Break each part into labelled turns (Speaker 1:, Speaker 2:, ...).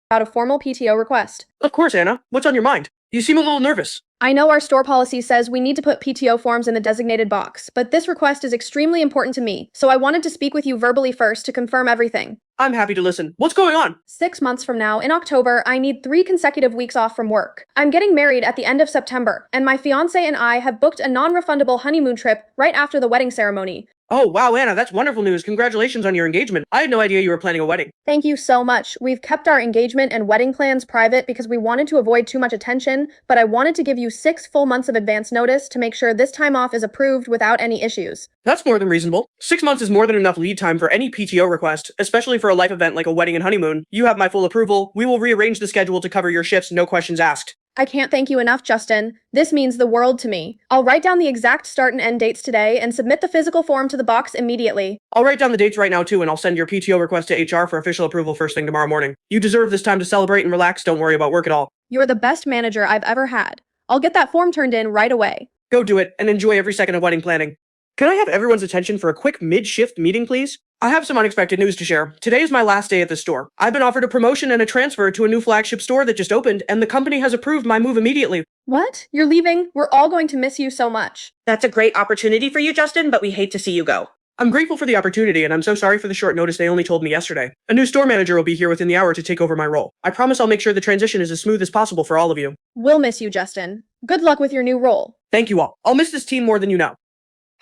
Speaker 1: About a formal PTO request.
Speaker 2: Of course, Anna. What's on your mind? You seem a little nervous.
Speaker 1: I know our store policy says we need to put PTO forms in the designated box, but this request is extremely important to me, so I wanted to speak with you verbally first to confirm everything.
Speaker 2: I'm happy to listen. What's going on?
Speaker 1: 6 months from now, in October, I need 3 consecutive weeks off from work. I'm getting married at the end of September, and my fiance and I have booked a non-refundable honeymoon trip right after the wedding ceremony.
Speaker 2: Oh, wow, Anna, that's wonderful news. Congratulations on your engagement. I had no idea you were planning a wedding.
Speaker 1: Thank you so much. We've kept our engagement and wedding plans private because we wanted to avoid too much attention, but I wanted to give you 6 full months of advance notice to make sure this time off is approved without any issues.
Speaker 2: That's more than reasonable. 6 months is more than enough lead time for any PTO request, especially for a life event like a wedding and honeymoon. You have my full approval. We will rearrange the schedule to cover your shifts, no questions asked.
Speaker 1: I can't thank you enough, Justin. This means the world to me. I'll write down the exact start and end dates today and submit the physical form to the box immediately.
Speaker 2: I'll write down the dates right now too, and I'll send your PTO request to HR for official approval first thing tomorrow morning. You deserve this time to celebrate and relax. Don't worry about work at all.
Speaker 1: You're the best manager I've ever had. I'll get that form turned in right away.
Speaker 2: Go do it and enjoy every second of wedding planning. Can I have everyone's attention for a quick mid-shift meeting, please? I have some unexpected news to share. Today is my last day at the store. I've been offered a promotion and a transfer to a new flagship store that just opened, and the company has approved my move immediately.
Speaker 1: What? You're leaving? We're all going to miss you so much.
Speaker 3: That's a great opportunity for you, Justin, but we hate to see you go.
Speaker 2: I'm grateful for the opportunity, and I'm so sorry for the short notice they only told me yesterday. A new store manager will be here within the hour to take over my role. I promise I'll make sure the transition is as smooth as possible for all of you.
Speaker 1: We'll miss you, Justin. Good luck with your new role.
Speaker 2: Thank you all. I'll miss this team more than you know.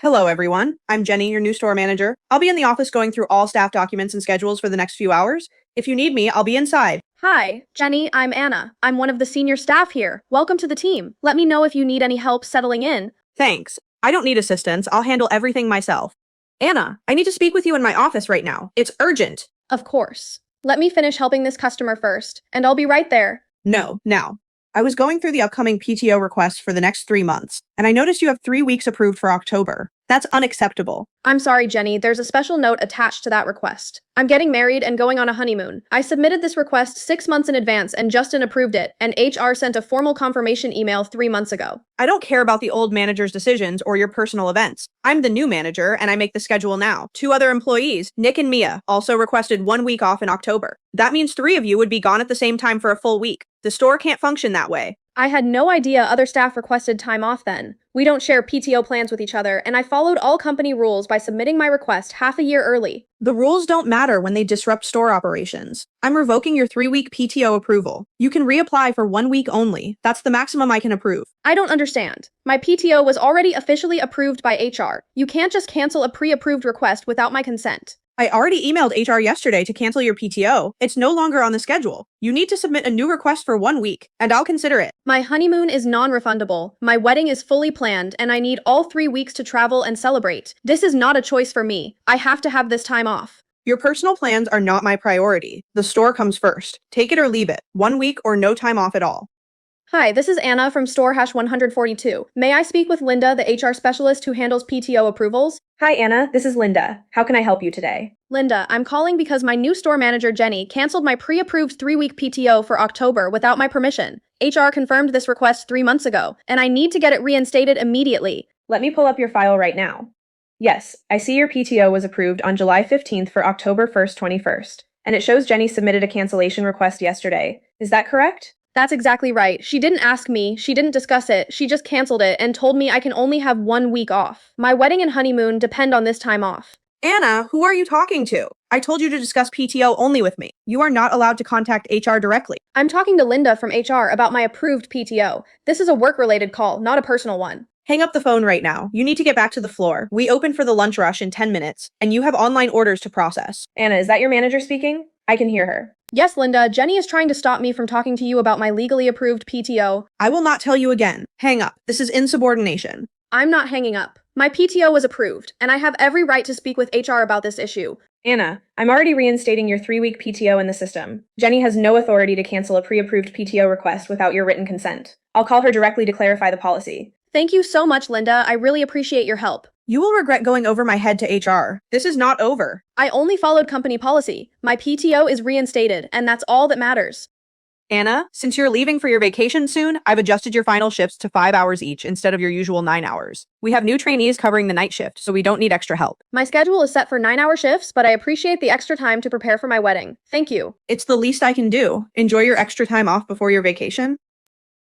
Speaker 3: Hello, everyone. I'm Jenny, your new store manager. I'll be in the office going through all staff documents and schedules for the next few hours. If you need me, I'll be inside.
Speaker 1: Hi, Jenny, I'm Anna. I'm one of the senior staff here. Welcome to the team. Let me know if you need any help settling in.
Speaker 3: Thanks. I don't need assistance. I'll handle everything myself. Anna, I need to speak with you in my office right now. It's urgent.
Speaker 1: Of course. Let me finish helping this customer first, and I'll be right there.
Speaker 3: No, now. I was going through the upcoming PTO requests for the next 3 months, and I noticed you have 3 weeks approved for October. That's unacceptable.
Speaker 1: I'm sorry, Jenny. There's a special note attached to that request. I'm getting married and going on a honeymoon. I submitted this request 6 months in advance and Justin approved it, and HR sent a formal confirmation email 3 months ago.
Speaker 3: I don't care about the old manager's decisions or your personal events. I'm the new manager, and I make the schedule now. 2 other employees, Nick and Mia, also requested 1 week off in October. That means 3 of you would be gone at the same time for a full week. The store can't function that way.
Speaker 1: I had no idea other staff requested time off then. We don't share PTO plans with each other, and I followed all company rules by submitting my request half a year early.
Speaker 3: The rules don't matter when they disrupt store operations. I'm revoking your 3-week PTO approval. You can reapply for 1 week only. That's the maximum I can approve.
Speaker 1: I don't understand. My PTO was already officially approved by HR. You can't just cancel a pre-approved request without my consent.
Speaker 3: I already emailed HR yesterday to cancel your PTO. It's no longer on the schedule. You need to submit a new request for 1 week, and I'll consider it.
Speaker 1: My honeymoon is non-refundable. My wedding is fully planned, and I need all 3 weeks to travel and celebrate. This is not a choice for me. I have to have this time off.
Speaker 3: Your personal plans are not my priority. The store comes first. Take it or leave it. 1 week or no time off at all.
Speaker 1: Hi, this is Anna from Store Hash 142. May I speak with Linda, the HR specialist who handles PTO approvals?
Speaker 4: Hi, Anna. This is Linda. How can I help you today?
Speaker 1: Linda, I'm calling because my new store manager, Jenny, canceled my pre-approved 3-week PTO for October without my permission. HR confirmed this request 3 months ago, and I need to get it reinstated immediately.
Speaker 4: Let me pull up your file right now. Yes, I see your PTO was approved on July 15th for October 1st, 21st, and it shows Jenny submitted a cancellation request yesterday. Is that correct?
Speaker 1: That's exactly right. She didn't ask me, she didn't discuss it, she just canceled it and told me I can only have 1 week off. My wedding and honeymoon depend on this time off.
Speaker 3: Anna, who are you talking to? I told you to discuss PTO only with me. You are not allowed to contact HR directly.
Speaker 1: I'm talking to Linda from HR about my approved PTO. This is a work-related call, not a personal one.
Speaker 3: Hang up the phone right now. You need to get back to the floor. We open for the lunch rush in 10 minutes, and you have online orders to process.
Speaker 4: Anna, is that your manager speaking? I can hear her.
Speaker 1: Yes, Linda, Jenny is trying to stop me from talking to you about my legally approved PTO.
Speaker 3: I will not tell you again. Hang up. This is insubordination.
Speaker 1: I'm not hanging up. My PTO was approved, and I have every right to speak with HR about this issue.
Speaker 4: Anna, I'm already reinstating your 3-week PTO in the system. Jenny has no authority to cancel a pre-approved PTO request without your written consent. I'll call her directly to clarify the policy.
Speaker 1: Thank you so much, Linda. I really appreciate your help.
Speaker 3: You will regret going over my head to HR. This is not over.
Speaker 1: I only followed company policy. My PTO is reinstated, and that's all that matters.
Speaker 3: Anna, since you're leaving for your vacation soon, I've adjusted your final shifts to 5 hours each instead of your usual 9 hours. We have new trainees covering the night shift, so we don't need extra help.
Speaker 1: My schedule is set for 9-hour shifts, but I appreciate the extra time to prepare for my wedding. Thank you.
Speaker 3: It's the least I can do. Enjoy your extra time off before your vacation.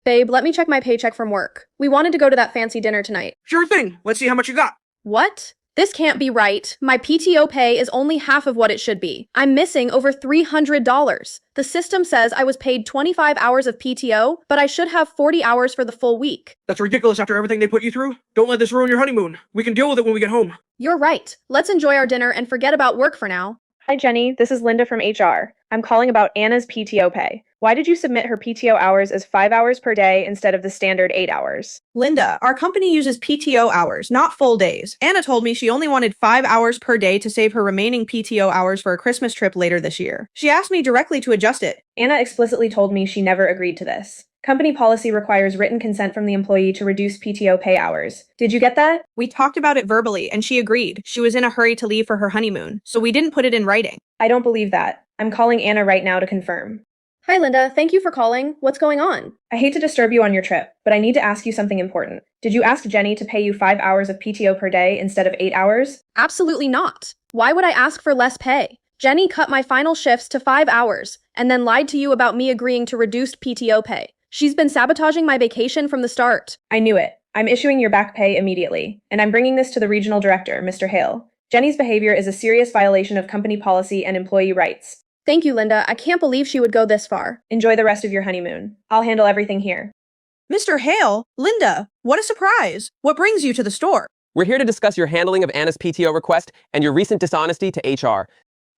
Speaker 1: Babe, let me check my paycheck from work. We wanted to go to that fancy dinner tonight.
Speaker 2: Sure thing. Let's see how much you got.
Speaker 1: What? This can't be right. My PTO pay is only half of what it should be. I'm missing over $300. The system says I was paid 25 hours of PTO, but I should have 40 hours for the full week.
Speaker 2: That's ridiculous after everything they put you through. Don't let this ruin your honeymoon. We can deal with it when we get home.
Speaker 1: You're right. Let's enjoy our dinner and forget about work for now.
Speaker 4: Hi, Jenny. This is Linda from HR. I'm calling about Anna's PTO pay. Why did you submit her PTO hours as 5 hours per day instead of the standard 8 hours?
Speaker 3: Linda, our company uses PTO hours, not full days. Anna told me she only wanted 5 hours per day to save her remaining PTO hours for a Christmas trip later this year. She asked me directly to adjust it.
Speaker 4: Anna explicitly told me she never agreed to this. Company policy requires written consent from the employee to reduce PTO pay hours. Did you get that?
Speaker 3: We talked about it verbally, and she agreed. She was in a hurry to leave for her honeymoon, so we didn't put it in writing.
Speaker 4: I don't believe that. I'm calling Anna right now to confirm.
Speaker 1: Hi, Linda. Thank you for calling. What's going on?
Speaker 4: I hate to disturb you on your trip, but I need to ask you something important. Did you ask Jenny to pay you 5 hours of PTO per day instead of 8 hours?
Speaker 1: Absolutely not. Why would I ask for less pay? Jenny cut my final shifts to 5 hours and then lied to you about me agreeing to reduced PTO pay. She's been sabotaging my vacation from the start.
Speaker 4: I knew it. I'm issuing your back pay immediately, and I'm bringing this to the regional director, Mr. Hale. Jenny's behavior is a serious violation of company policy and employee rights.
Speaker 1: Thank you, Linda. I can't believe she would go this far.
Speaker 4: Enjoy the rest of your honeymoon. I'll handle everything here.
Speaker 3: Mr. Hale, Linda, what a surprise. What brings you to the store?
Speaker 5: We're here to discuss your handling of Anna's PTO request and your recent dishonesty to HR.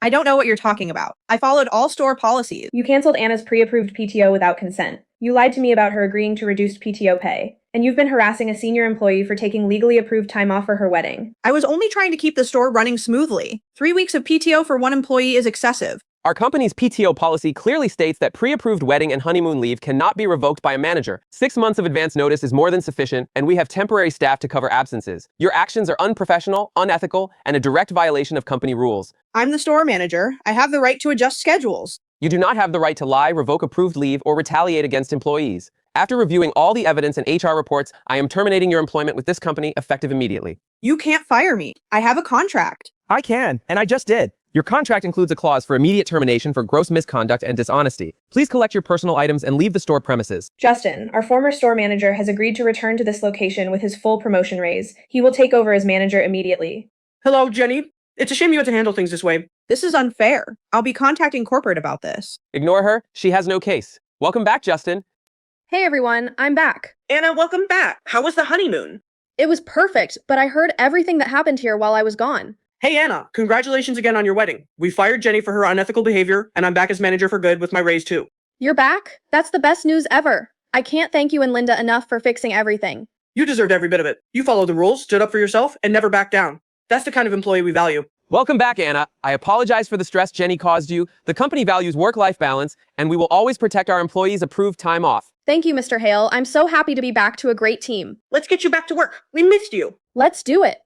Speaker 3: I don't know what you're talking about. I followed all store policies.
Speaker 4: You canceled Anna's pre-approved PTO without consent. You lied to me about her agreeing to reduced PTO pay. And you've been harassing a senior employee for taking legally approved time off for her wedding.
Speaker 3: I was only trying to keep the store running smoothly. 3 weeks of PTO for one employee is excessive.
Speaker 5: Our company's PTO policy clearly states that pre-approved wedding and honeymoon leave cannot be revoked by a manager. 6 months of advance notice is more than sufficient, and we have temporary staff to cover absences. Your actions are unprofessional, unethical, and a direct violation of company rules.
Speaker 3: I'm the store manager. I have the right to adjust schedules.
Speaker 5: You do not have the right to lie, revoke approved leave, or retaliate against employees. After reviewing all the evidence and HR reports, I am terminating your employment with this company effective immediately.
Speaker 3: You can't fire me. I have a contract.
Speaker 6: I can, and I just did. Your contract includes a clause for immediate termination for gross misconduct and dishonesty. Please collect your personal items and leave the store premises.
Speaker 4: Justin, our former store manager, has agreed to return to this location with his full promotion raise. He will take over as manager immediately.
Speaker 2: Hello, Jenny. It's a shame you had to handle things this way.
Speaker 3: This is unfair. I'll be contacting corporate about this.
Speaker 5: Ignore her. She has no case. Welcome back, Justin.
Speaker 1: Hey everyone, I'm back.
Speaker 2: Anna, welcome back. How was the honeymoon?
Speaker 1: It was perfect, but I heard everything that happened here while I was gone.
Speaker 2: Hey, Anna. Congratulations again on your wedding. We fired Jenny for her unethical behavior, and I'm back as manager for good with my raise too.
Speaker 1: You're back? That's the best news ever. I can't thank you and Linda enough for fixing everything.
Speaker 2: You deserved every bit of it. You followed the rules, stood up for yourself, and never backed down. That's the kind of employee we value.
Speaker 5: Welcome back, Anna. I apologize for the stress Jenny caused you. The company values work-life balance, and we will always protect our employees' approved time off.
Speaker 1: Thank you, Mr. Hale. I'm so happy to be back to a great team.
Speaker 2: Let's get you back to work. We missed you.
Speaker 1: Let's do it.